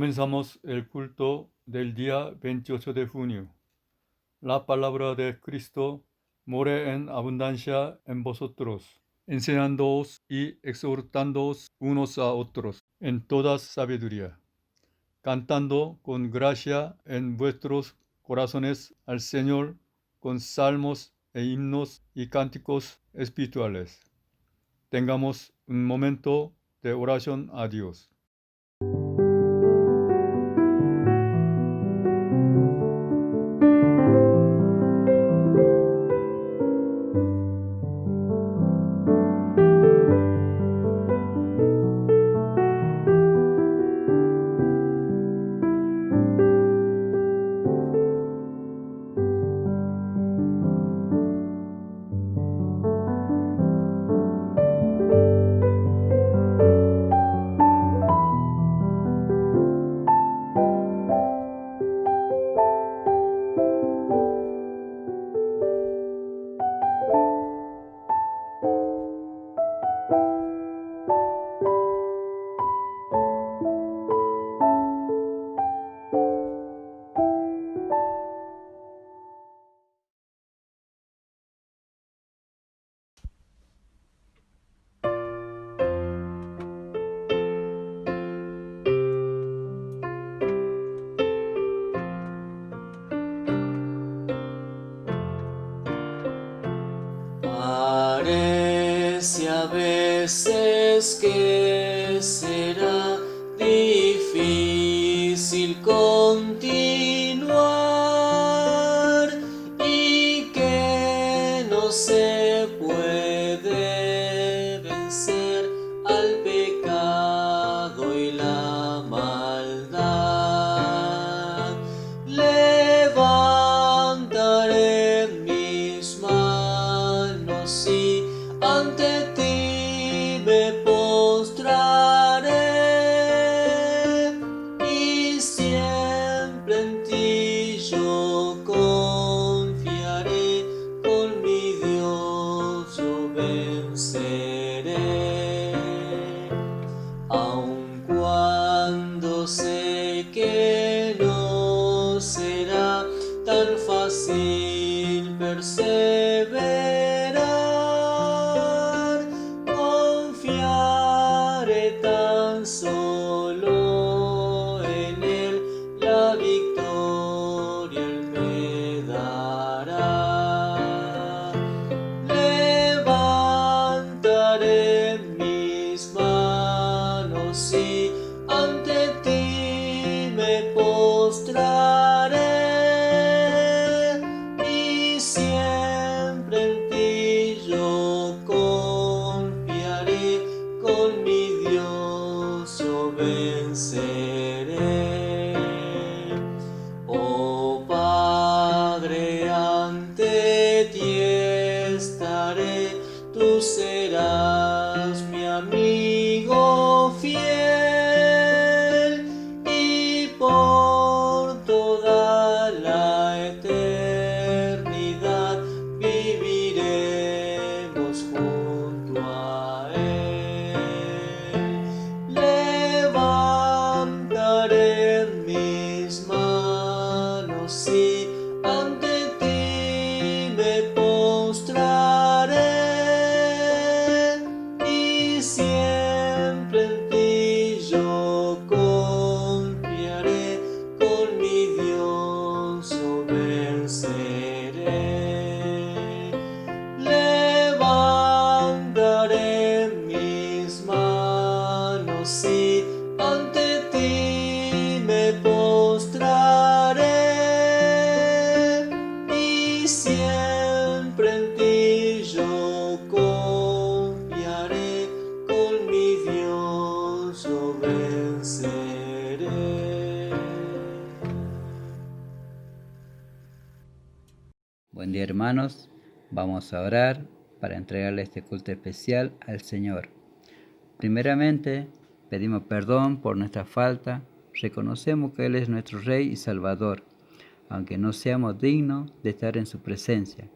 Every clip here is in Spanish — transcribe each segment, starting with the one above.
Comenzamos el culto del día 28 de junio. La palabra de Cristo more en abundancia en vosotros, enseñándoos y exhortándoos unos a otros en toda sabiduría, cantando con gracia en vuestros corazones al Señor con salmos e himnos y cánticos espirituales. Tengamos un momento de oración a Dios. Parece a veces que será difícil continuar y que no se puede vencer al pecado y la maldad. Levantaré mis manos y ante ti me postraré y siempre en ti yo confiaré, con mi Dios yo venceré. Aun cuando sé que no será tan fácil perseverar, confiaré tan solo en Él, la victoria Él me dará. Levantaré mis manos y ante ti me postraré y siempre en ti yo confiaré, con mi Dios yo venceré. Oh Padre, ante ti estaré, tú serás mi amigo fiel y por toda la eternidad viviremos junto a Él. Levantaré mis manos y ante ti me postraré y siempre en ti yo confiaré, con mi Dios yo venceré. Levantaré mis manos y ante ti me postraré y siempre en ti yo confiaré, con mi Dios yo venceré. Buen día, hermanos. Vamos a orar para entregarle este culto especial al Señor. Primeramente, pedimos perdón por nuestra falta. Reconocemos que Él es nuestro Rey y Salvador, aunque no seamos dignos de estar en su presencia.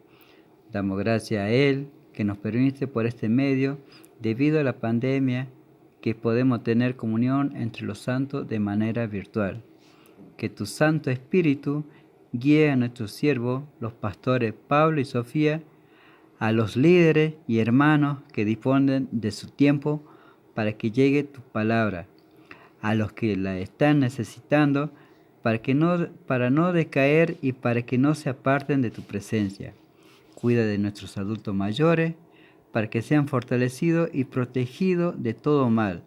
Damos gracias a Él que nos permite por este medio, debido a la pandemia que podemos tener comunión entre los santos de manera virtual. Que tu Santo Espíritu guíe a nuestros siervos, los pastores Pablo y Sofía, a los líderes y hermanos que disponen de su tiempo para que llegue tu palabra, a los que la están necesitando para no decaer y para que no se aparten de tu presencia. Cuida de nuestros adultos mayores para que sean fortalecidos y protegidos de todo mal.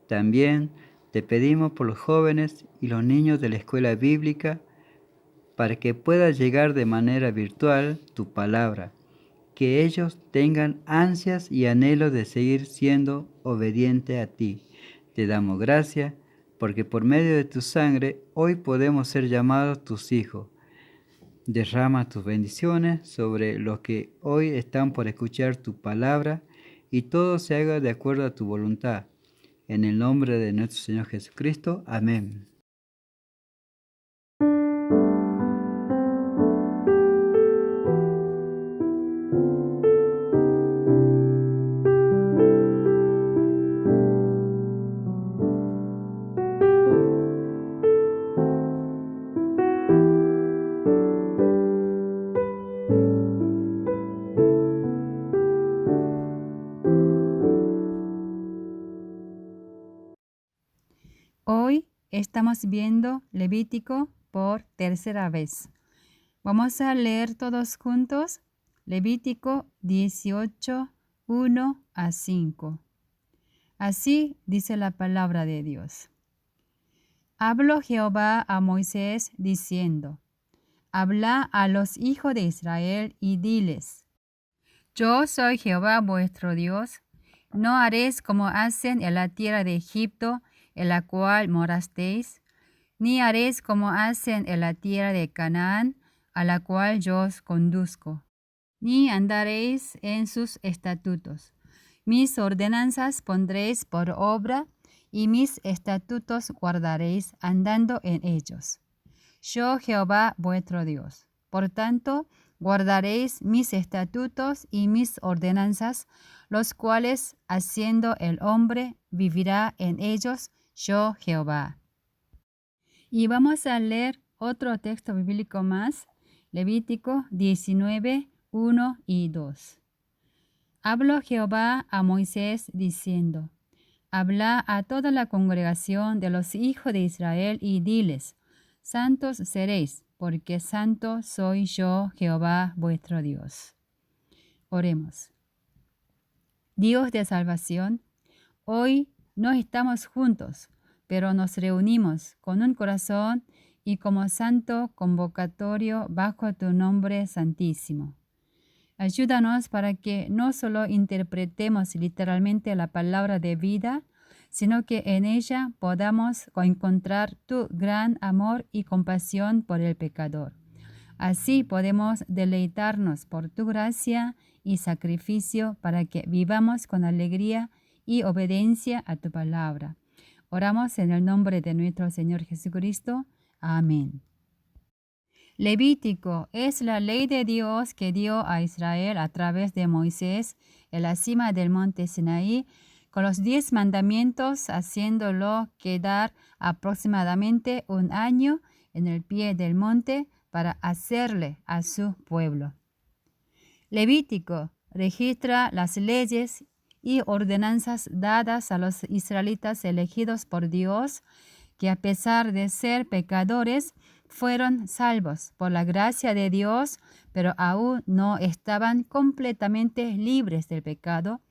También te pedimos por los jóvenes y los niños de la escuela bíblica para que pueda llegar de manera virtual tu palabra, que ellos tengan ansias y anhelos de seguir siendo obedientes a ti. Te damos gracias porque por medio de tu sangre hoy podemos ser llamados tus hijos. Derrama tus bendiciones sobre los que hoy están por escuchar tu palabra y todo se haga de acuerdo a tu voluntad. En el nombre de nuestro Señor Jesucristo. Amén. Hoy estamos viendo Levítico por tercera vez. Vamos a leer todos juntos Levítico 18, 1 a 5. Así dice la palabra de Dios. Habló Jehová a Moisés diciendo: Habla a los hijos de Israel y diles: Yo soy Jehová vuestro Dios. No haréis como hacen en la tierra de Egipto, en la cual morasteis, ni haréis como hacen en la tierra de Canaán, a la cual yo os conduzco, ni andaréis en sus estatutos. Mis ordenanzas pondréis por obra, y mis estatutos guardaréis andando en ellos. Yo Jehová vuestro Dios. Por tanto, guardaréis mis estatutos y mis ordenanzas, los cuales haciendo el hombre vivirá en ellos, yo Jehová. Y vamos a leer otro texto bíblico más, Levítico 19, 1 y 2. Habló Jehová a Moisés diciendo: Habla a toda la congregación de los hijos de Israel y diles: Santos seréis, porque santo soy yo, Jehová vuestro Dios. Oremos. Dios de salvación, hoy no estamos juntos, pero nos reunimos con un corazón y como santo convocatorio bajo tu nombre santísimo. Ayúdanos para que no solo interpretemos literalmente la palabra de vida, sino que en ella podamos encontrar tu gran amor y compasión por el pecador. Así podemos deleitarnos por tu gracia y sacrificio para que vivamos con alegría y obediencia a tu palabra. Oramos en el nombre de nuestro Señor Jesucristo. Amén. Levítico es la ley de Dios que dio a Israel a través de Moisés en la cima del monte Sinaí, con los 10 mandamientos, haciéndolo quedar aproximadamente un año en el pie del monte para hacerle a su pueblo. Levítico registra las leyes y ordenanzas dadas a los israelitas elegidos por Dios, que a pesar de ser pecadores, fueron salvos por la gracia de Dios, pero aún no estaban completamente libres del pecado.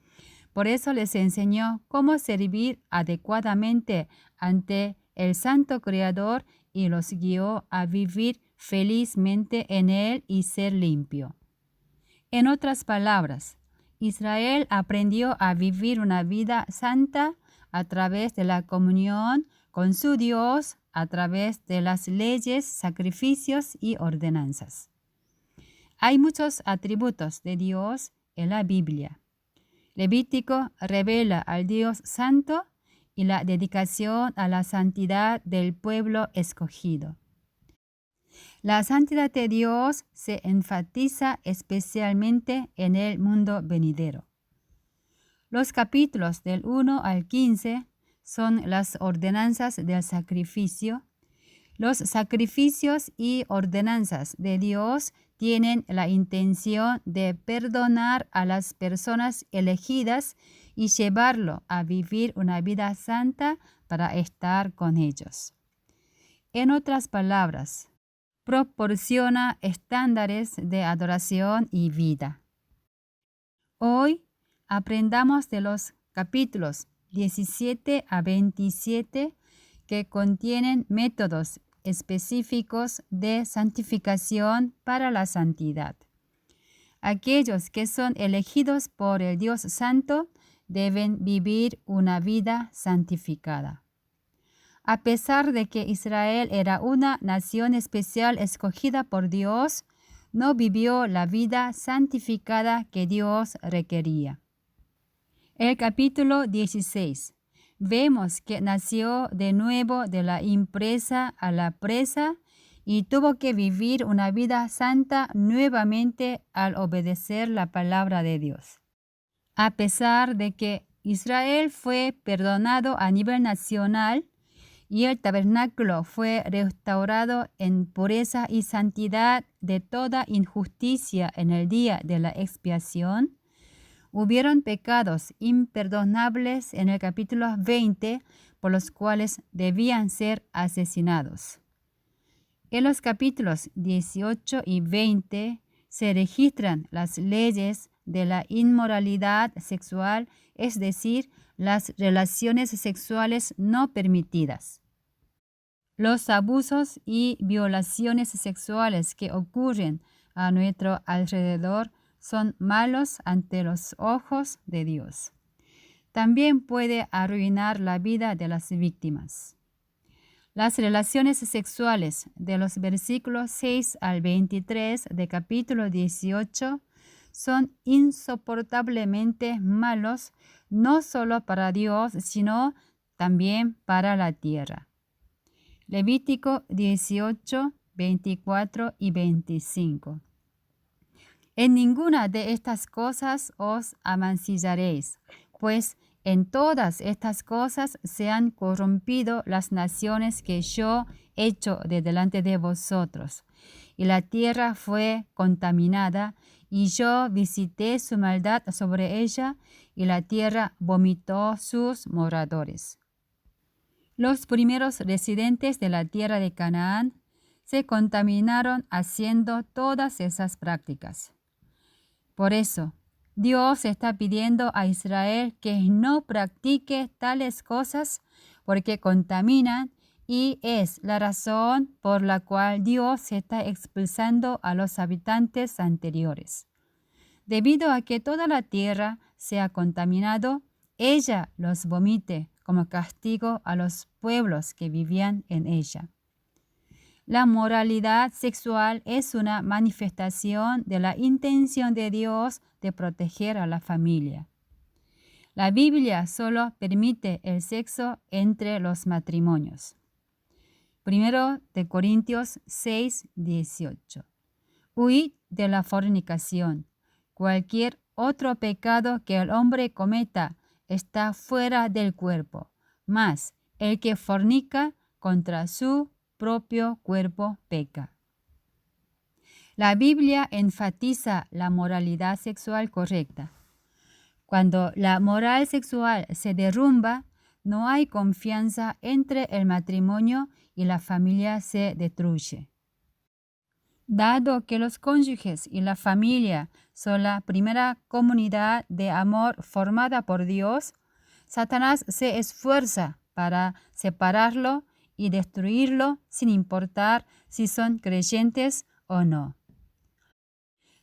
Por eso les enseñó cómo servir adecuadamente ante el Santo Creador y los guió a vivir felizmente en Él y ser limpio. En otras palabras, Israel aprendió a vivir una vida santa a través de la comunión con su Dios, a través de las leyes, sacrificios y ordenanzas. Hay muchos atributos de Dios en la Biblia. Levítico revela al Dios santo y la dedicación a la santidad del pueblo escogido. La santidad de Dios se enfatiza especialmente en el mundo venidero. Los capítulos del 1 al 15 son las ordenanzas del sacrificio. Los sacrificios y ordenanzas de Dios tienen la intención de perdonar a las personas elegidas y llevarlo a vivir una vida santa para estar con ellos. En otras palabras, proporciona estándares de adoración y vida. Hoy aprendamos de los capítulos 17 a 27 que contienen métodos específicos de santificación para la santidad. Aquellos que son elegidos por el Dios Santo deben vivir una vida santificada. A pesar de que Israel era una nación especial escogida por Dios, no vivió la vida santificada que Dios requería. El capítulo 16. Vemos que nació de nuevo de la impresa a la presa y tuvo que vivir una vida santa nuevamente al obedecer la palabra de Dios. A pesar de que Israel fue perdonado a nivel nacional y el tabernáculo fue restaurado en pureza y santidad de toda injusticia en el día de la expiación, hubieron pecados imperdonables en el capítulo 20 por los cuales debían ser asesinados. En los capítulos 18 y 20 se registran las leyes de la inmoralidad sexual, es decir, las relaciones sexuales no permitidas. Los abusos y violaciones sexuales que ocurren a nuestro alrededor son malos ante los ojos de Dios. También puede arruinar la vida de las víctimas. Las relaciones sexuales de los versículos 6 al 23 de capítulo 18 son insoportablemente malos, no solo para Dios, sino también para la tierra. Levítico 18, 24 y 25. En ninguna de estas cosas os amancillaréis, pues en todas estas cosas se han corrompido las naciones que yo he hecho de delante de vosotros, y la tierra fue contaminada, y yo visité su maldad sobre ella, y la tierra vomitó sus moradores. Los primeros residentes de la tierra de Canaán se contaminaron haciendo todas esas prácticas. Por eso, Dios está pidiendo a Israel que no practique tales cosas porque contaminan y es la razón por la cual Dios está expulsando a los habitantes anteriores. Debido a que toda la tierra se ha contaminado, ella los vomite como castigo a los pueblos que vivían en ella. La moralidad sexual es una manifestación de la intención de Dios de proteger a la familia. La Biblia solo permite el sexo entre los matrimonios. 1 de Corintios 6, 18. Huid de la fornicación. Cualquier otro pecado que el hombre cometa está fuera del cuerpo, mas el que fornica contra su propio cuerpo peca. La Biblia enfatiza la moralidad sexual correcta. Cuando la moral sexual se derrumba, no hay confianza entre el matrimonio y la familia se destruye. Dado que los cónyuges y la familia son la primera comunidad de amor formada por Dios, Satanás se esfuerza para separarlo y destruirlo sin importar si son creyentes o no.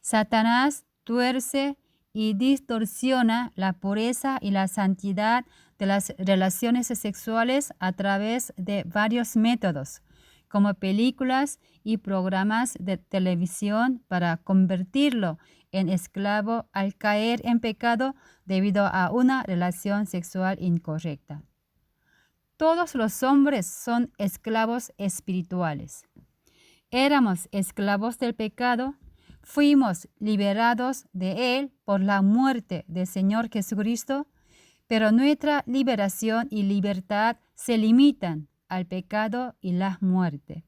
Satanás tuerce y distorsiona la pureza y la santidad de las relaciones sexuales a través de varios métodos, como películas y programas de televisión para convertirlo en esclavo al caer en pecado debido a una relación sexual incorrecta. Todos los hombres son esclavos espirituales. Éramos esclavos del pecado, fuimos liberados de él por la muerte del Señor Jesucristo pero nuestra liberación y libertad se limitan al pecado y la muerte.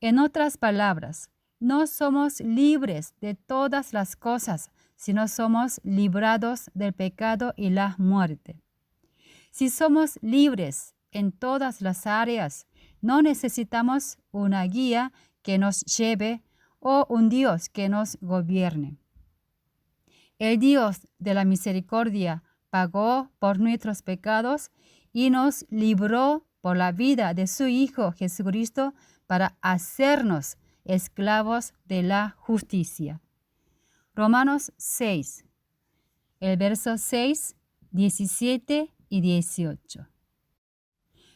En otras palabras, no somos libres de todas las cosas, sino somos librados del pecado y la muerte. Si somos libres en todas las áreas, no necesitamos una guía que nos lleve o un Dios que nos gobierne. El Dios de la misericordia pagó por nuestros pecados y nos libró por la vida de su Hijo Jesucristo para hacernos esclavos de la justicia. Romanos 6, el verso 6, 17 y 18.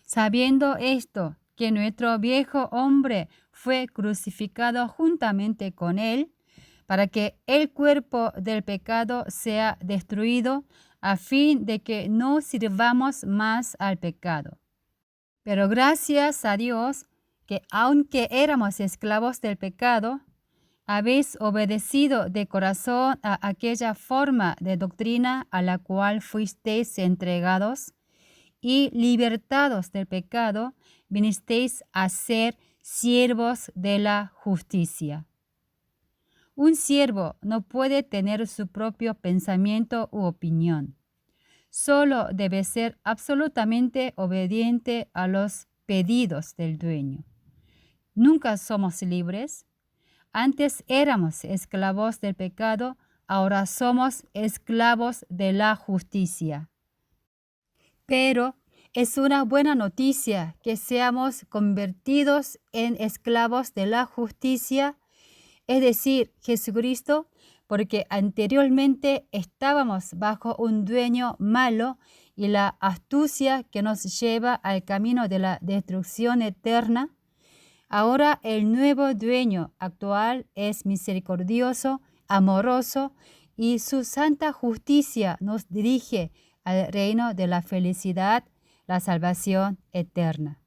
Sabiendo esto, que nuestro viejo hombre fue crucificado juntamente con él, para que el cuerpo del pecado sea destruido, a fin de que no sirvamos más al pecado. Pero gracias a Dios, que aunque éramos esclavos del pecado, habéis obedecido de corazón a aquella forma de doctrina a la cual fuisteis entregados, y libertados del pecado, vinisteis a ser siervos de la justicia. Un siervo no puede tener su propio pensamiento u opinión. Solo debe ser absolutamente obediente a los pedidos del dueño. Nunca somos libres. Antes éramos esclavos del pecado, ahora somos esclavos de la justicia. Pero es una buena noticia que seamos convertidos en esclavos de la justicia, es decir, Jesucristo, porque anteriormente estábamos bajo un dueño malo y la astucia que nos lleva al camino de la destrucción eterna. Ahora el nuevo dueño actual es misericordioso, amoroso, y su santa justicia nos dirige al reino de la felicidad, la salvación eterna.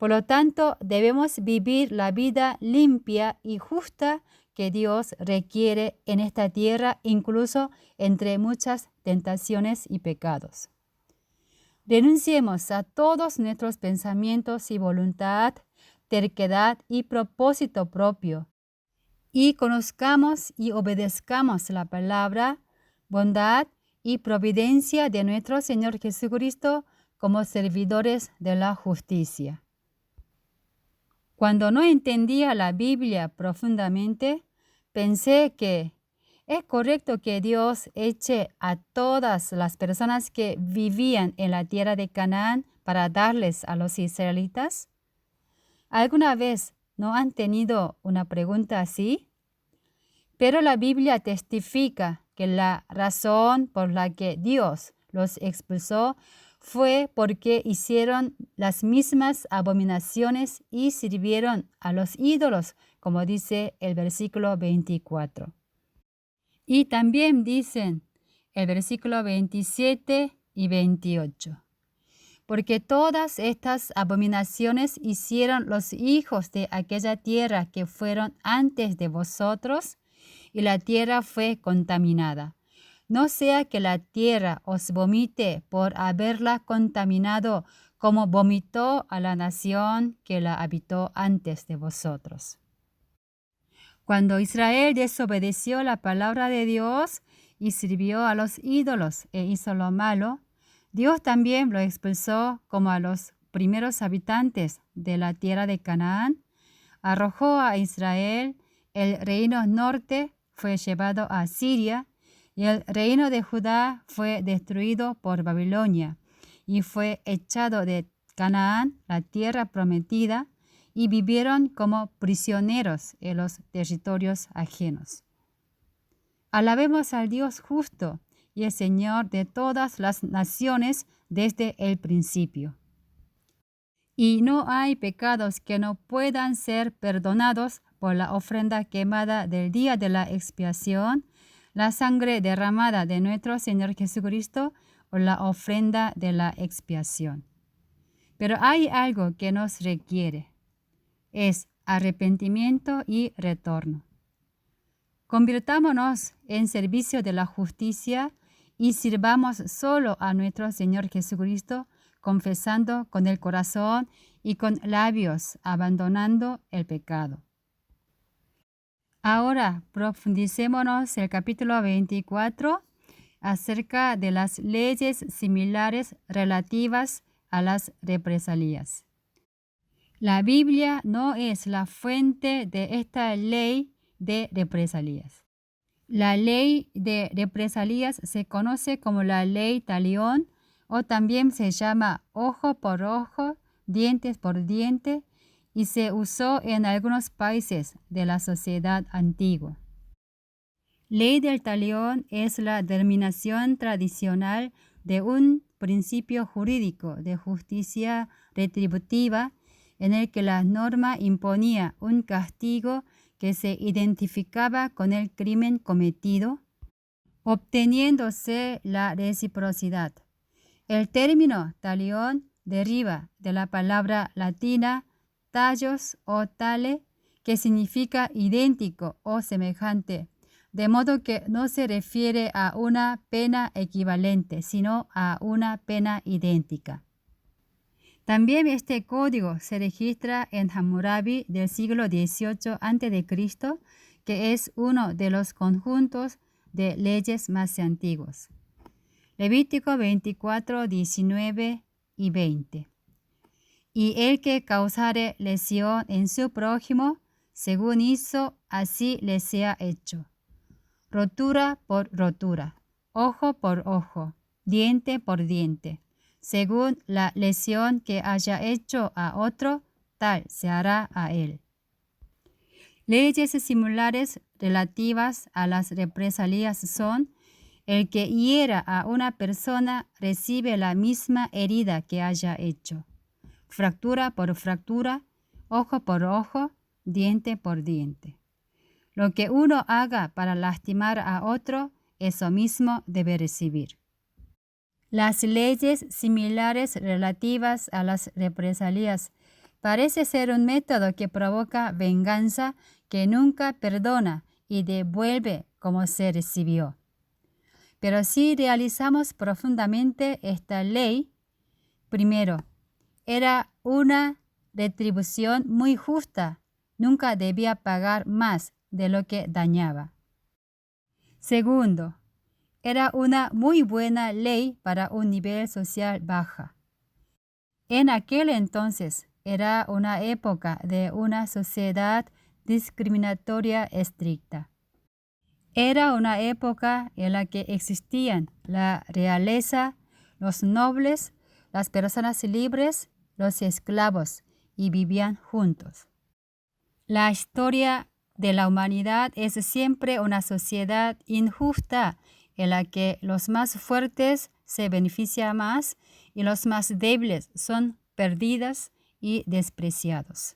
Por lo tanto, debemos vivir la vida limpia y justa que Dios requiere en esta tierra, incluso entre muchas tentaciones y pecados. Renunciemos a todos nuestros pensamientos y voluntad, terquedad y propósito propio, y conozcamos y obedezcamos la palabra, bondad y providencia de nuestro Señor Jesucristo como servidores de la justicia. Cuando no entendía la Biblia profundamente, pensé que ¿es correcto que Dios eche a todas las personas que vivían en la tierra de Canaán para darles a los israelitas? ¿Alguna vez no han tenido una pregunta así? Pero la Biblia testifica que la razón por la que Dios los expulsó fue porque hicieron las mismas abominaciones y sirvieron a los ídolos, como dice el versículo 24. Y también dicen el versículo 27 y 28. Porque todas estas abominaciones hicieron los hijos de aquella tierra que fueron antes de vosotros, y la tierra fue contaminada. No sea que la tierra os vomite por haberla contaminado, como vomitó a la nación que la habitó antes de vosotros. Cuando Israel desobedeció la palabra de Dios y sirvió a los ídolos e hizo lo malo, Dios también lo expulsó como a los primeros habitantes de la tierra de Canaán. Arrojó a Israel, el reino norte fue llevado a Siria, y el reino de Judá fue destruido por Babilonia, y fue echado de Canaán, la tierra prometida, y vivieron como prisioneros en los territorios ajenos. Alabemos al Dios justo y el Señor de todas las naciones desde el principio. Y no hay pecados que no puedan ser perdonados por la ofrenda quemada del día de la expiación, la sangre derramada de nuestro Señor Jesucristo o la ofrenda de la expiación. Pero hay algo que nos requiere. Es arrepentimiento y retorno. Convirtámonos en servicio de la justicia y sirvamos solo a nuestro Señor Jesucristo, confesando con el corazón y con labios, abandonando el pecado. Ahora profundicémonos el capítulo 24 acerca de las leyes similares relativas a las represalias. La Biblia no es la fuente de esta ley de represalias. La ley de represalias se conoce como la ley talión o también se llama ojo por ojo, dientes por diente y se usó en algunos países de la sociedad antigua. Ley del talión es la determinación tradicional de un principio jurídico de justicia retributiva en el que la norma imponía un castigo que se identificaba con el crimen cometido, obteniéndose la reciprocidad. El término talión deriva de la palabra latina tallos o tale, que significa idéntico o semejante, de modo que no se refiere a una pena equivalente, sino a una pena idéntica. También este código se registra en Hammurabi del siglo XVIII a.C., que es uno de los conjuntos de leyes más antiguos. Levítico 24, 19 y 20. Y el que causare lesión en su prójimo, según hizo, así le sea hecho. Rotura por rotura, ojo por ojo, diente por diente. Según la lesión que haya hecho a otro, tal se hará a él. Leyes similares relativas a las represalias son: el que hiera a una persona recibe la misma herida que haya hecho. Fractura por fractura, ojo por ojo, diente por diente. Lo que uno haga para lastimar a otro, eso mismo debe recibir. Las leyes similares relativas a las represalias parece ser un método que provoca venganza, que nunca perdona y devuelve como se recibió. Pero si realizamos profundamente esta ley, primero, era una retribución muy justa, nunca debía pagar más de lo que dañaba. Segundo, era una muy buena ley para un nivel social baja. En aquel entonces era una época de una sociedad discriminatoria estricta. Era una época en la que existían la realeza, los nobles, las personas libres, los esclavos y vivían juntos. La historia de la humanidad es siempre una sociedad injusta en la que los más fuertes se benefician más y los más débiles son perdidos y despreciados.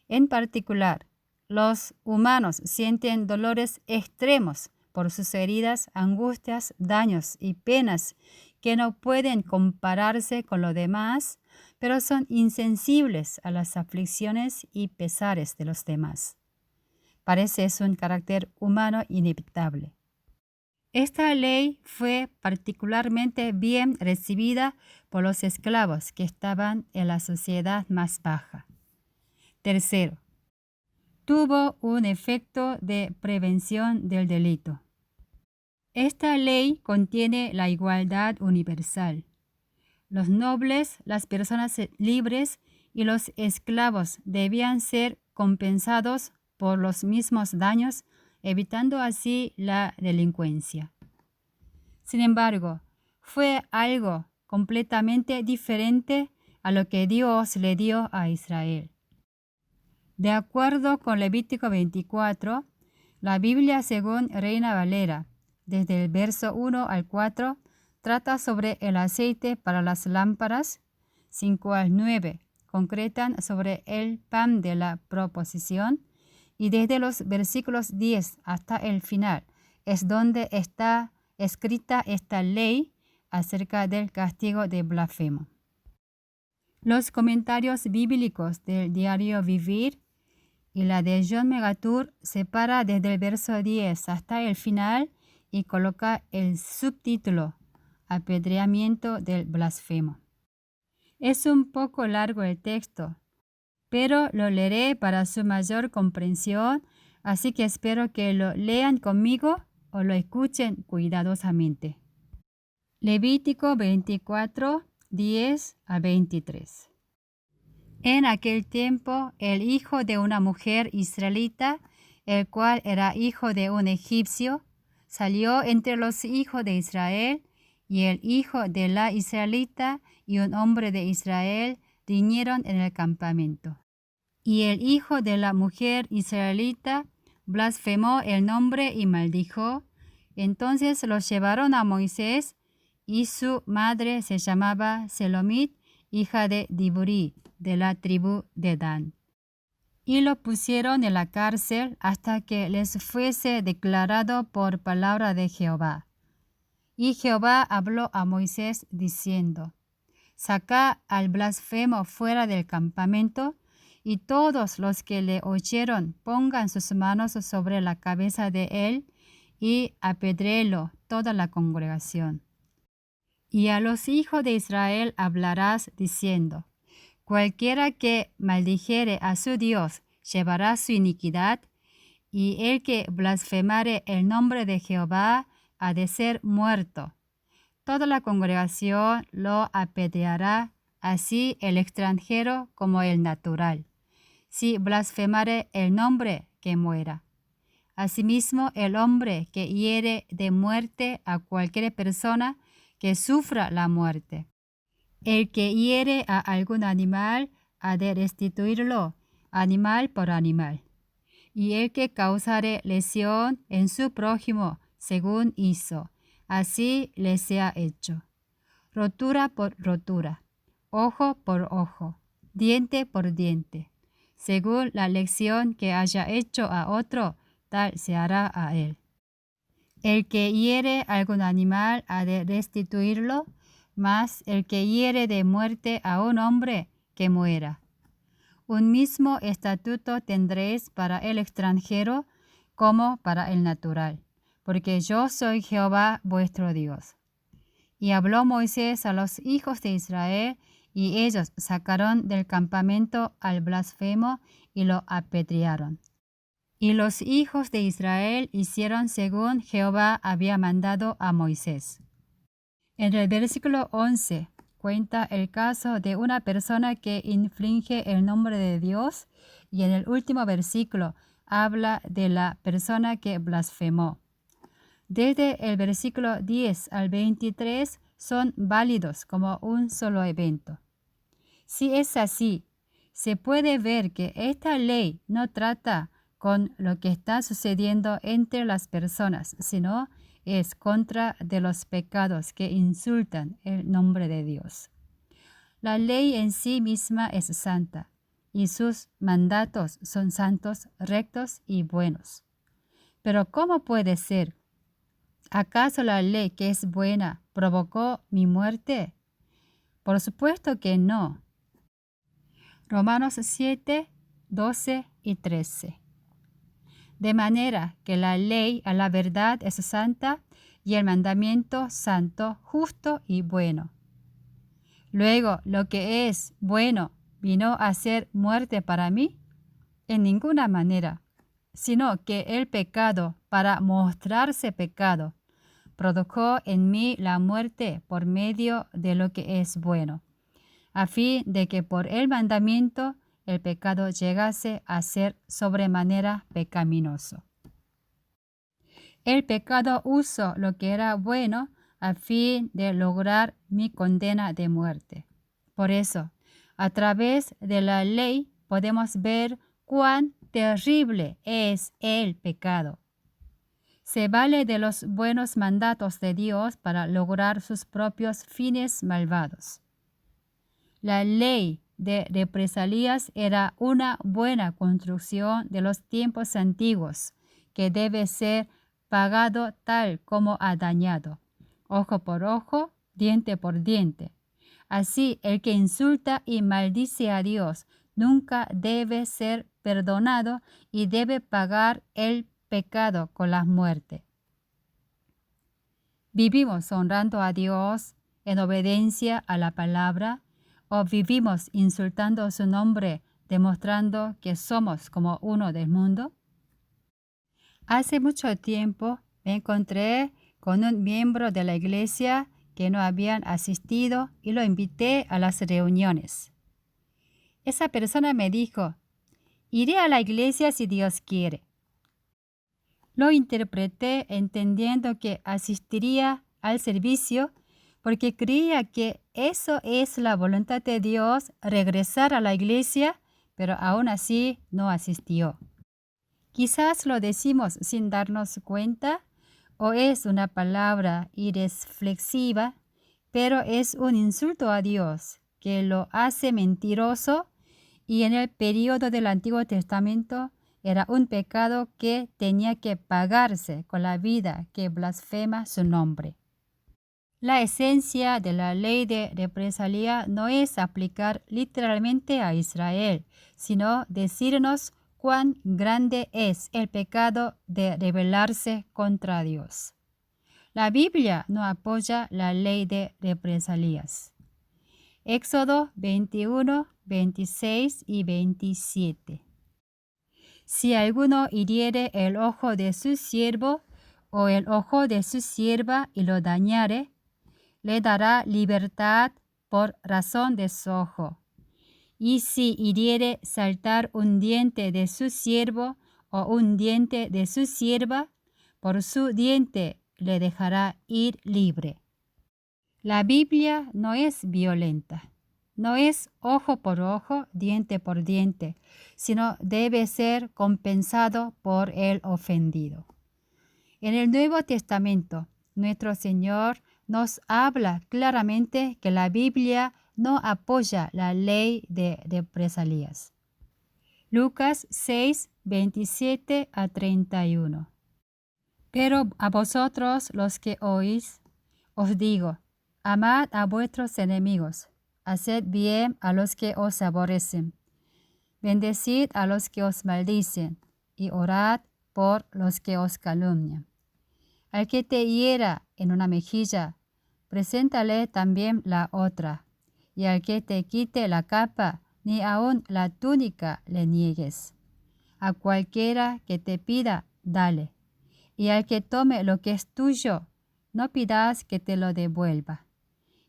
En particular, los humanos sienten dolores extremos por sus heridas, angustias, daños y penas que no pueden compararse con lo demás, pero son insensibles a las aflicciones y pesares de los demás. Parece es un carácter humano inevitable. Esta ley fue particularmente bien recibida por los esclavos que estaban en la sociedad más baja. Tercero, tuvo un efecto de prevención del delito. Esta ley contiene la igualdad universal. Los nobles, las personas libres y los esclavos debían ser compensados por los mismos daños, evitando así la delincuencia. Sin embargo, fue algo completamente diferente a lo que Dios le dio a Israel. De acuerdo con Levítico 24, la Biblia según Reina Valera, desde el verso 1 al 4, trata sobre el aceite para las lámparas, 5 al 9, concretan sobre el pan de la proposición, y desde los versículos 10 hasta el final es donde está escrita esta ley acerca del castigo de blasfemo. Los comentarios bíblicos del diario Vivir y la de John MacArthur separa desde el verso 10 hasta el final y coloca el subtítulo Apedreamiento del blasfemo. Es un poco largo el texto, pero lo leeré para su mayor comprensión, así que espero que lo lean conmigo o lo escuchen cuidadosamente. Levítico 24, 10 a 23. En aquel tiempo, el hijo de una mujer israelita, el cual era hijo de un egipcio, salió entre los hijos de Israel, y el hijo de la israelita y un hombre de Israel riñeron en el campamento. Y el hijo de la mujer israelita blasfemó el nombre y maldijo. Entonces los llevaron a Moisés, y su madre se llamaba Selomit, hija de Diburi, de la tribu de Dan. Y lo pusieron en la cárcel hasta que les fuese declarado por palabra de Jehová. Y Jehová habló a Moisés diciendo: Saca al blasfemo fuera del campamento, y todos los que le oyeron pongan sus manos sobre la cabeza de él, y apedréelo toda la congregación. Y a los hijos de Israel hablarás diciendo: Cualquiera que maldijere a su Dios llevará su iniquidad, y el que blasfemare el nombre de Jehová ha de ser muerto. Toda la congregación lo apedreará, así el extranjero como el natural. Si blasfemare el nombre, que muera. Asimismo, el hombre que hiere de muerte a cualquier persona, que sufra la muerte. El que hiere a algún animal ha de restituirlo, animal por animal. Y el que causare lesión en su prójimo, según hizo, así le sea hecho. Rotura por rotura, ojo por ojo, diente por diente. Según la lección que haya hecho a otro, tal se hará a él. El que hiere algún animal ha de restituirlo, mas el que hiere de muerte a un hombre, que muera. Un mismo estatuto tendréis para el extranjero como para el natural, porque yo soy Jehová vuestro Dios. Y habló Moisés a los hijos de Israel, y ellos sacaron del campamento al blasfemo y lo apedrearon. Y los hijos de Israel hicieron según Jehová había mandado a Moisés. En el versículo 11 cuenta el caso de una persona que infringe el nombre de Dios, y en el último versículo habla de la persona que blasfemó. Desde el versículo 10 al 23 son válidos como un solo evento. Si es así, se puede ver que esta ley no trata con lo que está sucediendo entre las personas, sino es contra de los pecados que insultan el nombre de Dios. La ley en sí misma es santa, y sus mandatos son santos, rectos y buenos. Pero ¿cómo puede ser? ¿Acaso la ley que es buena provocó mi muerte? Por supuesto que no. Romanos 7, 12 y 13. De manera que la ley a la verdad es santa, y el mandamiento santo, justo y bueno. Luego, lo que es bueno, ¿vino a ser muerte para mí? En ninguna manera, sino que el pecado, para mostrarse pecado, produjo en mí la muerte por medio de lo que es bueno, a fin de que por el mandamiento el pecado llegase a ser sobremanera pecaminoso. El pecado usó lo que era bueno a fin de lograr mi condena de muerte. Por eso, a través de la ley podemos ver cuán terrible es el pecado. Se vale de los buenos mandatos de Dios para lograr sus propios fines malvados. La ley de represalias era una buena construcción de los tiempos antiguos, que debe ser pagado tal como ha dañado, ojo por ojo, diente por diente. Así, el que insulta y maldice a Dios nunca debe ser perdonado y debe pagar el pecado con la muerte. ¿Vivimos honrando a Dios en obediencia a la palabra o vivimos insultando su nombre, demostrando que somos como uno del mundo? Hace mucho tiempo me encontré con un miembro de la iglesia que no habían asistido y lo invité a las reuniones. Esa persona me dijo, iré a la iglesia si Dios quiere. Lo interpreté entendiendo que asistiría al servicio porque creía que eso es la voluntad de Dios, regresar a la iglesia, pero aún así no asistió. Quizás lo decimos sin darnos cuenta o es una palabra irreflexiva, pero es un insulto a Dios que lo hace mentiroso y en el periodo del Antiguo Testamento era un pecado que tenía que pagarse con la vida que blasfema su nombre. La esencia de la ley de represalia no es aplicar literalmente a Israel, sino decirnos cuán grande es el pecado de rebelarse contra Dios. La Biblia no apoya la ley de represalias. Éxodo 21, 26 y 27. Si alguno hiriere el ojo de su siervo o el ojo de su sierva y lo dañare, le dará libertad por razón de su ojo. Y si hiriere saltar un diente de su siervo o un diente de su sierva, por su diente le dejará ir libre. La Biblia no es violenta. No es ojo por ojo, diente por diente, sino debe ser compensado por el ofendido. En el Nuevo Testamento, nuestro Señor nos habla claramente que la Biblia no apoya la ley de represalias. Lucas 6, 27 a 31. Pero a vosotros los que oís, os digo, amad a vuestros enemigos, haced bien a los que os aborrecen, bendecid a los que os maldicen, y orad por los que os calumnian. Al que te hiera en una mejilla, preséntale también la otra, y al que te quite la capa, ni aun la túnica le niegues. A cualquiera que te pida, dale, y al que tome lo que es tuyo, no pidas que te lo devuelva.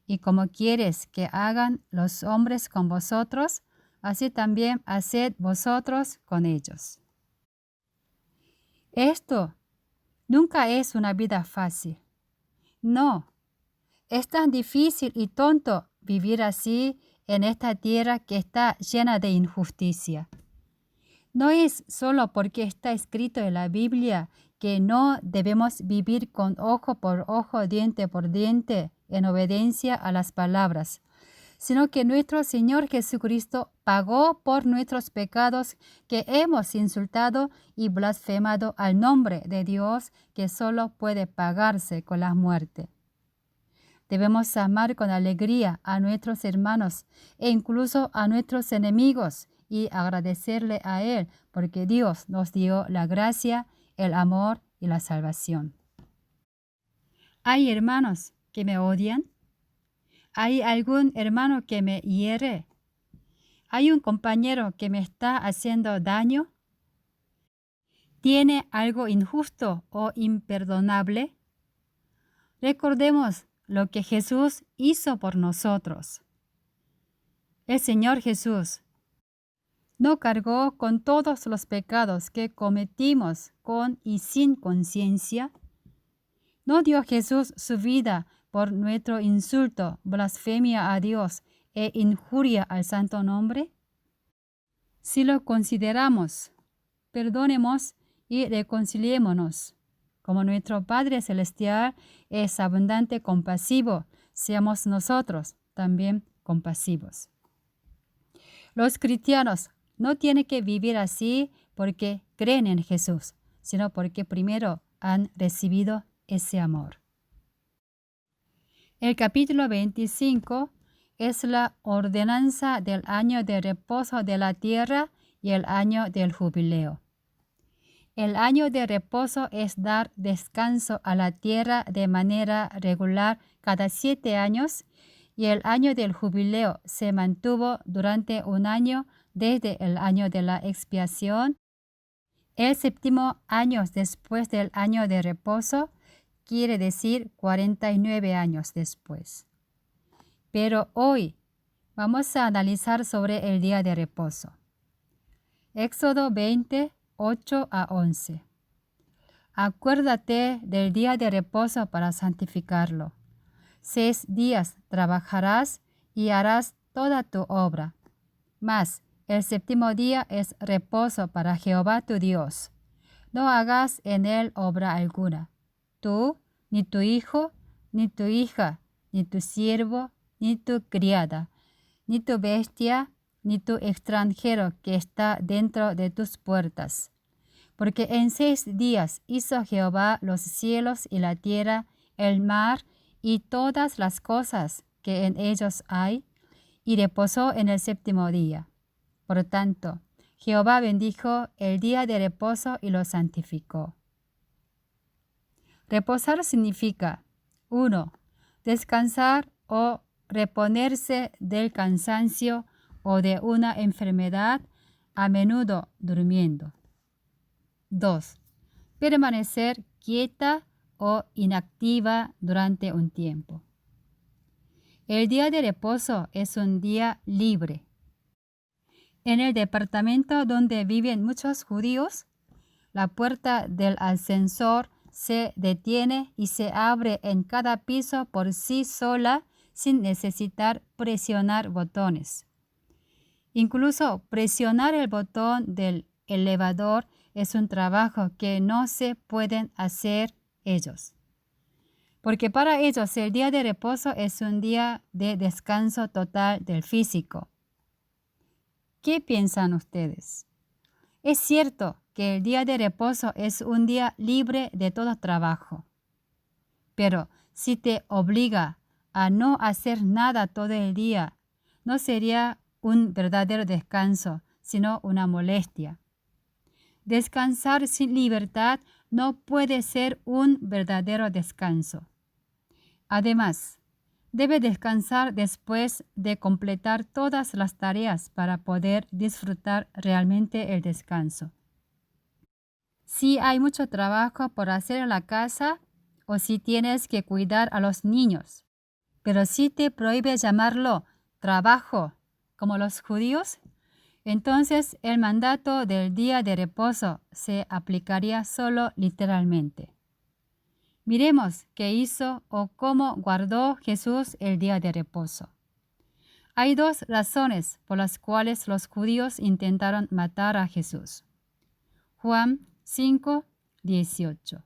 Y como quieres que hagan los hombres con vosotros, así también haced vosotros con ellos. Esto nunca es una vida fácil. No, es tan difícil y tonto vivir así en esta tierra que está llena de injusticia. No es solo porque está escrito en la Biblia que no debemos vivir con ojo por ojo, diente por diente, en obediencia a las palabras, sino que nuestro Señor Jesucristo pagó por nuestros pecados que hemos insultado y blasfemado al nombre de Dios que solo puede pagarse con la muerte. Debemos amar con alegría a nuestros hermanos e incluso a nuestros enemigos y agradecerle a Él porque Dios nos dio la gracia, el amor y la salvación. ¿Hay hermanos que me odian? ¿Hay algún hermano que me hiere? ¿Hay un compañero que me está haciendo daño? ¿Tiene algo injusto o imperdonable? Recordemos lo que Jesús hizo por nosotros. El Señor Jesús no cargó con todos los pecados que cometimos con y sin conciencia. ¿No dio Jesús su vida por nuestro insulto, blasfemia a Dios e injuria al santo nombre? Si lo consideramos, perdonemos y reconciliémonos. Como nuestro Padre Celestial es abundante compasivo, seamos nosotros también compasivos. Los cristianos no tienen que vivir así porque creen en Jesús, sino porque primero han recibido ese amor. El capítulo 25 es la ordenanza del año de reposo de la tierra y el año del jubileo. El año de reposo es dar descanso a la tierra de manera regular cada 7 años, y el año del jubileo se mantuvo durante un año desde el año de la expiación. El séptimo año después del año de reposo quiere decir 49 años después. Pero hoy vamos a analizar sobre el día de reposo. Éxodo 20, 8 a 11. Acuérdate del día de reposo para santificarlo. 6 días trabajarás y harás toda tu obra. Mas el séptimo día es reposo para Jehová tu Dios. No hagas en él obra alguna. Tú, ni tu hijo, ni tu hija, ni tu siervo, ni tu criada, ni tu bestia, ni tu extranjero que está dentro de tus puertas. Porque en 6 días hizo Jehová los cielos y la tierra, el mar y todas las cosas que en ellos hay, y reposó en el séptimo día. Por tanto, Jehová bendijo el día de reposo y lo santificó. Reposar significa 1. Descansar o reponerse del cansancio o de una enfermedad, a menudo durmiendo. 2. Permanecer quieta o inactiva durante un tiempo. El día de reposo es un día libre. En el departamento donde viven muchos judíos, la puerta del ascensor se detiene y se abre en cada piso por sí sola sin necesitar presionar botones. Incluso presionar el botón del elevador es un trabajo que no se pueden hacer ellos. Porque para ellos el día de reposo es un día de descanso total del físico. ¿Qué piensan ustedes? Es cierto que el día de reposo es un día libre de todo trabajo. Pero si te obliga a no hacer nada todo el día, no sería un verdadero descanso, sino una molestia. Descansar sin libertad no puede ser un verdadero descanso. Además, debe descansar después de completar todas las tareas para poder disfrutar realmente el descanso. Si hay mucho trabajo por hacer en la casa o si tienes que cuidar a los niños, pero si te prohíbe llamarlo trabajo, como los judíos, entonces el mandato del día de reposo se aplicaría solo literalmente. Miremos qué hizo o cómo guardó Jesús el día de reposo. Hay 2 razones por las cuales los judíos intentaron matar a Jesús. Juan 5, 18.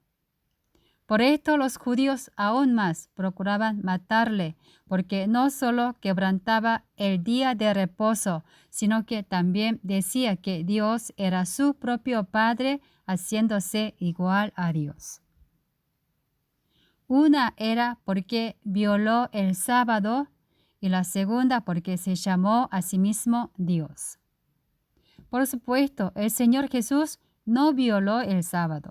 Por esto los judíos aún más procuraban matarle, porque no solo quebrantaba el día de reposo, sino que también decía que Dios era su propio Padre, haciéndose igual a Dios. Una era porque violó el sábado y la segunda porque se llamó a sí mismo Dios. Por supuesto, el Señor Jesús no violó el sábado.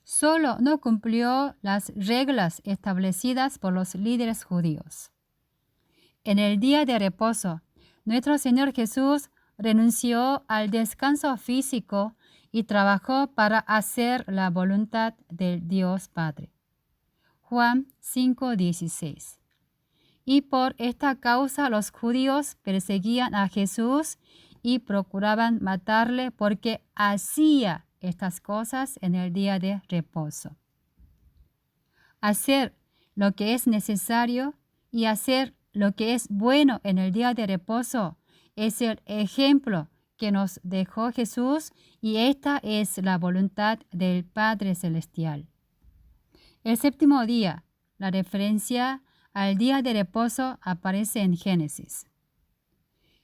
Solo no cumplió las reglas establecidas por los líderes judíos. En el día de reposo, nuestro Señor Jesús renunció al descanso físico y trabajó para hacer la voluntad del Dios Padre. Juan 5:16. Y por esta causa los judíos perseguían a Jesús y procuraban matarle porque hacía estas cosas en el día de reposo. Hacer lo que es necesario y hacer lo que es bueno en el día de reposo es el ejemplo que nos dejó Jesús y esta es la voluntad del Padre Celestial. El séptimo día, la referencia al día de reposo aparece en Génesis.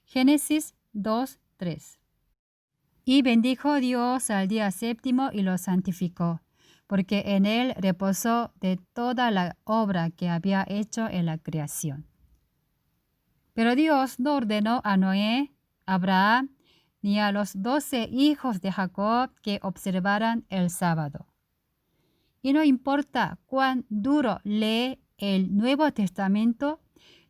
Génesis 2:3. Y bendijo Dios al día séptimo y lo santificó, porque en él reposó de toda la obra que había hecho en la creación. Pero Dios no ordenó a Noé, Abraham ni a los 12 hijos de Jacob que observaran el sábado. Y no importa cuán duro lee el Nuevo Testamento,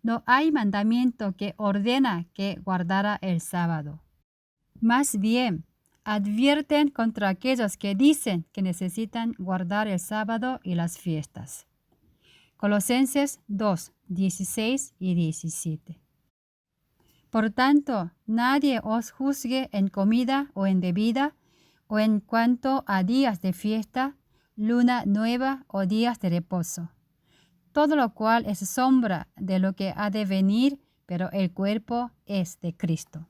no hay mandamiento que ordena que guardara el sábado. Más bien, advierten contra aquellos que dicen que necesitan guardar el sábado y las fiestas. Colosenses 2, 16 y 17. Por tanto, nadie os juzgue en comida o en bebida, o en cuanto a días de fiesta, luna nueva o días de reposo. Todo lo cual es sombra de lo que ha de venir, pero el cuerpo es de Cristo.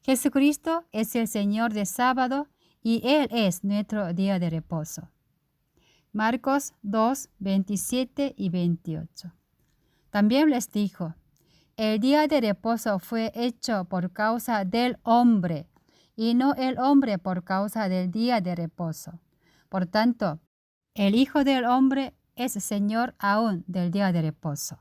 Jesucristo es el Señor del sábado y Él es nuestro día de reposo. Marcos 2, 27 y 28. También les dijo: el día de reposo fue hecho por causa del hombre, y no el hombre por causa del día de reposo. Por tanto, el Hijo del Hombre es Señor aún del día de reposo.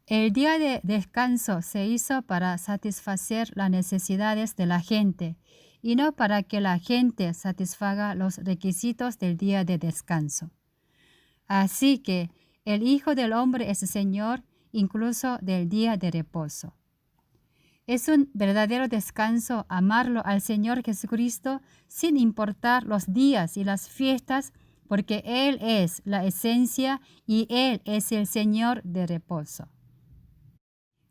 El día de descanso se hizo para satisfacer las necesidades de la gente, y no para que la gente satisfaga los requisitos del día de descanso. Así que el Hijo del Hombre es Señor incluso del día de reposo. Es un verdadero descanso amarlo al Señor Jesucristo sin importar los días y las fiestas, porque Él es la esencia y Él es el Señor de reposo.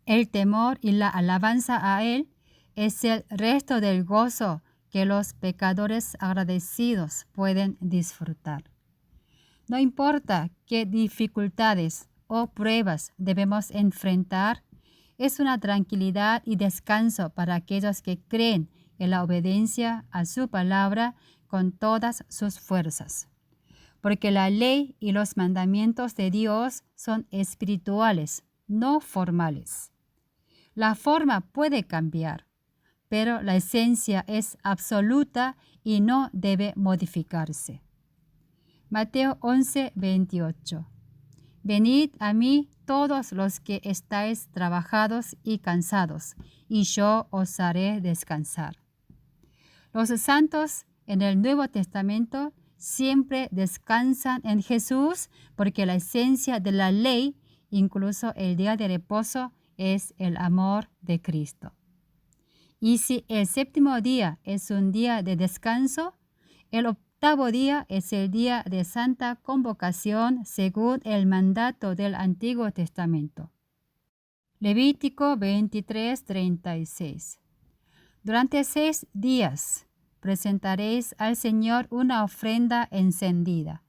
El temor y la alabanza a Él es el resto del gozo que los pecadores agradecidos pueden disfrutar. No importa qué dificultades o pruebas debemos enfrentar, es una tranquilidad y descanso para aquellos que creen en la obediencia a su palabra con todas sus fuerzas. Porque la ley y los mandamientos de Dios son espirituales, no formales. La forma puede cambiar, pero la esencia es absoluta y no debe modificarse. Mateo 11, 28. Venid a mí todos los que estáis trabajados y cansados, y yo os haré descansar. Los santos en el Nuevo Testamento siempre descansan en Jesús, porque la esencia de la ley, incluso el día de reposo, es el amor de Cristo. Y si el séptimo día es un día de descanso, el octavo día es el día de santa convocación según el mandato del Antiguo Testamento. Levítico 23:36. Durante 6 días presentaréis al Señor una ofrenda encendida.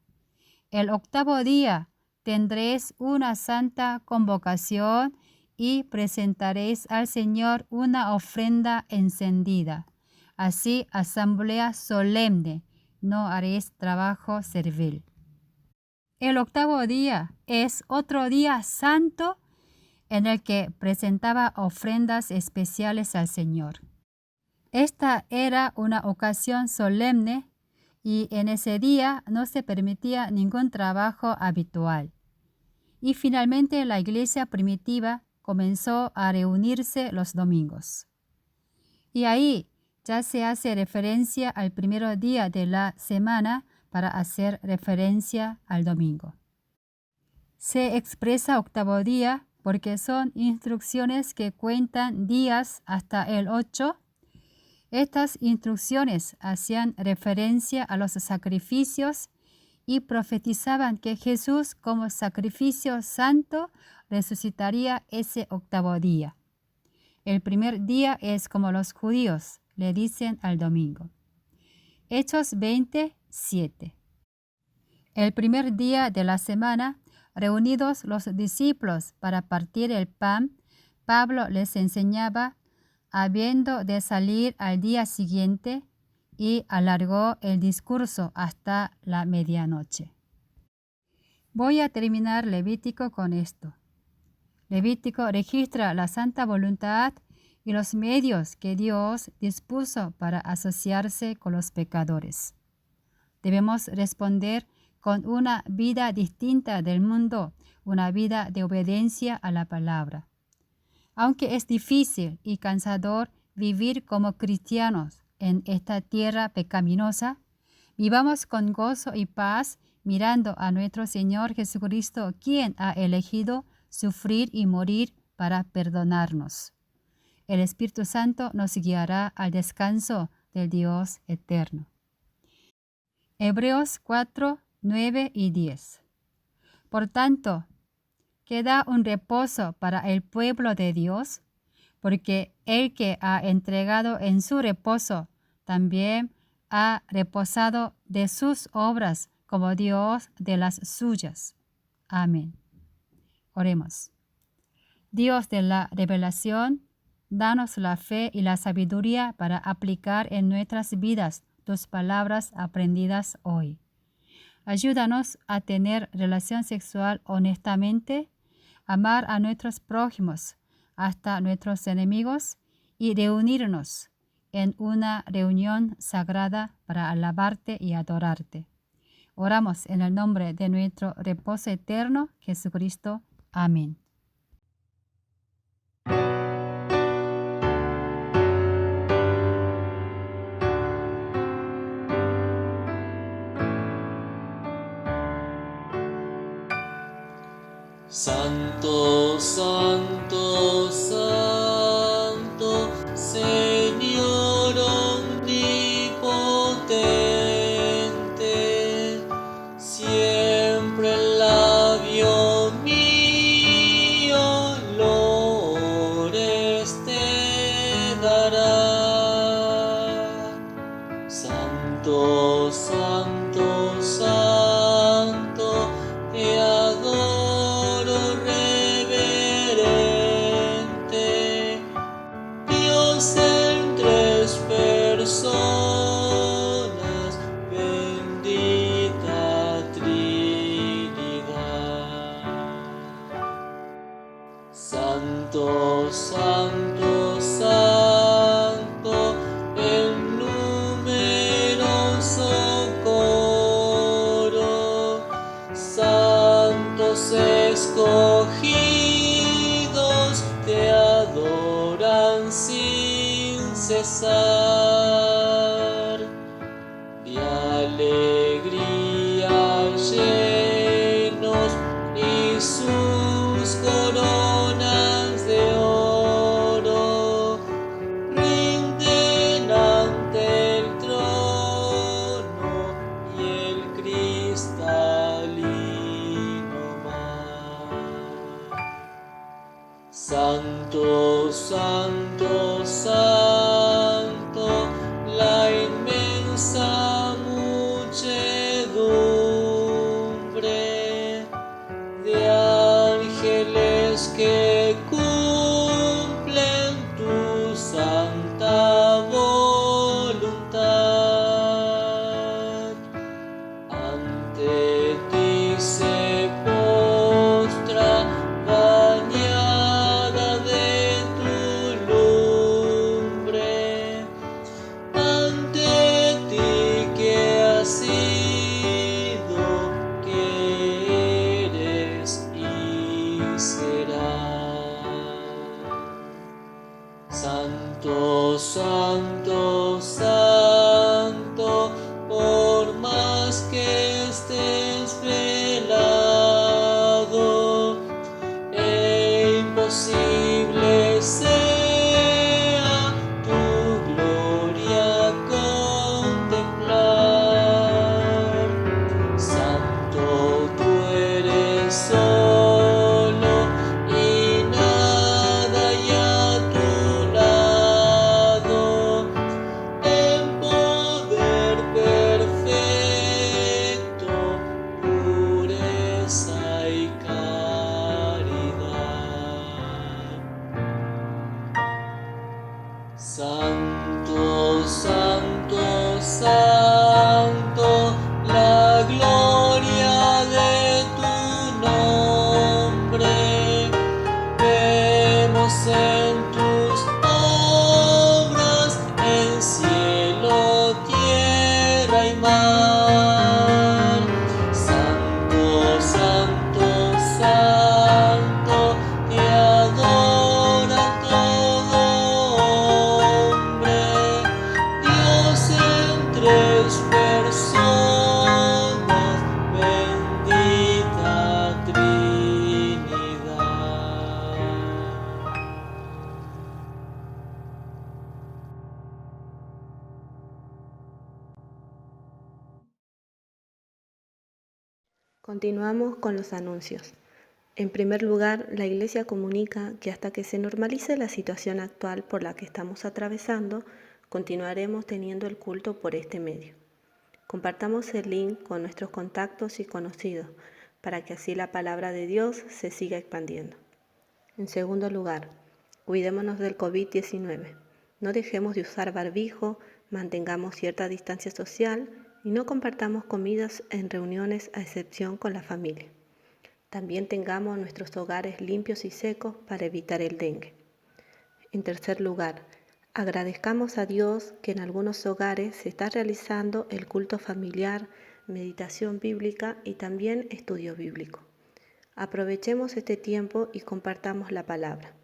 El octavo día tendréis una santa convocación y presentaréis al Señor una ofrenda encendida. Así, asamblea solemne, no haréis trabajo servil. El octavo día es otro día santo en el que presentaba ofrendas especiales al Señor. Esta era una ocasión solemne y en ese día no se permitía ningún trabajo habitual. Y finalmente la iglesia primitiva comenzó a reunirse los domingos. Y ahí ya se hace referencia al primer día de la semana para hacer referencia al domingo. Se expresa octavo día porque son instrucciones que cuentan días hasta el 8. Estas instrucciones hacían referencia a los sacrificios y profetizaban que Jesús como sacrificio santo resucitaría ese octavo día. El primer día es como los judíos le dicen al domingo. Hechos 20:7. El primer día de la semana, reunidos los discípulos para partir el pan, Pablo les enseñaba, habiendo de salir al día siguiente, y alargó el discurso hasta la medianoche. Voy a terminar Levítico con esto. Levítico registra la santa voluntad y los medios que Dios dispuso para asociarse con los pecadores. Debemos responder con una vida distinta del mundo, una vida de obediencia a la palabra. Aunque es difícil y cansador vivir como cristianos en esta tierra pecaminosa, vivamos con gozo y paz mirando a nuestro Señor Jesucristo, quien ha elegido sufrir y morir para perdonarnos. El Espíritu Santo nos guiará al descanso del Dios eterno. Hebreos 4, 9 y 10. Por tanto, queda un reposo para el pueblo de Dios, porque el que ha entregado en su reposo también ha reposado de sus obras como Dios de las suyas. Amén. Oremos. Dios de la revelación, danos la fe y la sabiduría para aplicar en nuestras vidas tus palabras aprendidas hoy. Ayúdanos a tener relación sexual honestamente, amar a nuestros prójimos, hasta nuestros enemigos, y reunirnos en una reunión sagrada para alabarte y adorarte. Oramos en el nombre de nuestro reposo eterno, Jesucristo. Amén. Santo, santo, santo, Señor omnipotente, siempre el labio mío lores te dará. Santo, santo, santo, te adoro reverente, Dios en tres personas, bendita Trinidad. Santo, santo, santo, el numeroso coro Continuamos con los anuncios. En primer lugar, la Iglesia comunica que hasta que se normalice la situación actual por la que estamos atravesando, continuaremos teniendo el culto por este medio. Compartamos el link con nuestros contactos y conocidos para que así la palabra de Dios se siga expandiendo. En segundo lugar, cuidémonos del COVID-19. No dejemos de usar barbijo, mantengamos cierta distancia social y no compartamos comidas en reuniones a excepción con la familia. También tengamos nuestros hogares limpios y secos para evitar el dengue. En tercer lugar, agradezcamos a Dios que en algunos hogares se está realizando el culto familiar, meditación bíblica y también estudio bíblico. Aprovechemos este tiempo y compartamos la palabra.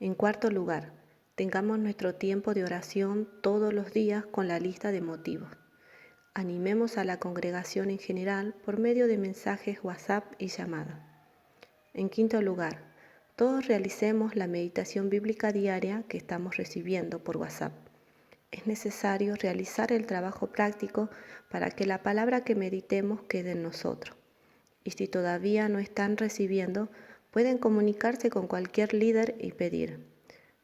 En cuarto lugar, tengamos nuestro tiempo de oración todos los días con la lista de motivos. Animemos a la congregación en general por medio de mensajes WhatsApp y llamadas. En quinto lugar, todos realicemos la meditación bíblica diaria que estamos recibiendo por WhatsApp. Es necesario realizar el trabajo práctico para que la palabra que meditemos quede en nosotros. Y si todavía no están recibiendo, pueden comunicarse con cualquier líder y pedir.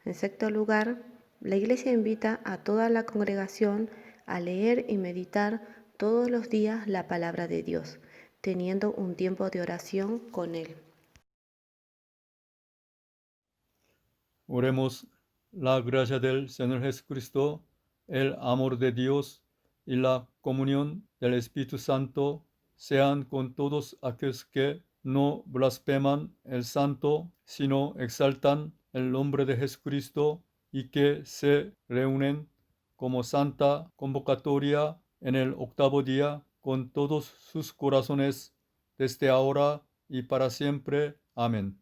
En sexto lugar, la Iglesia invita a toda la congregación a leer y meditar todos los días la palabra de Dios, teniendo un tiempo de oración con Él. Oremos. La gracia del Señor Jesucristo, el amor de Dios y la comunión del Espíritu Santo sean con todos aquellos que no blasfeman el Santo, sino exaltan el nombre de Jesucristo y que se reúnen como santa convocatoria en el octavo día con todos sus corazones desde ahora y para siempre. Amén.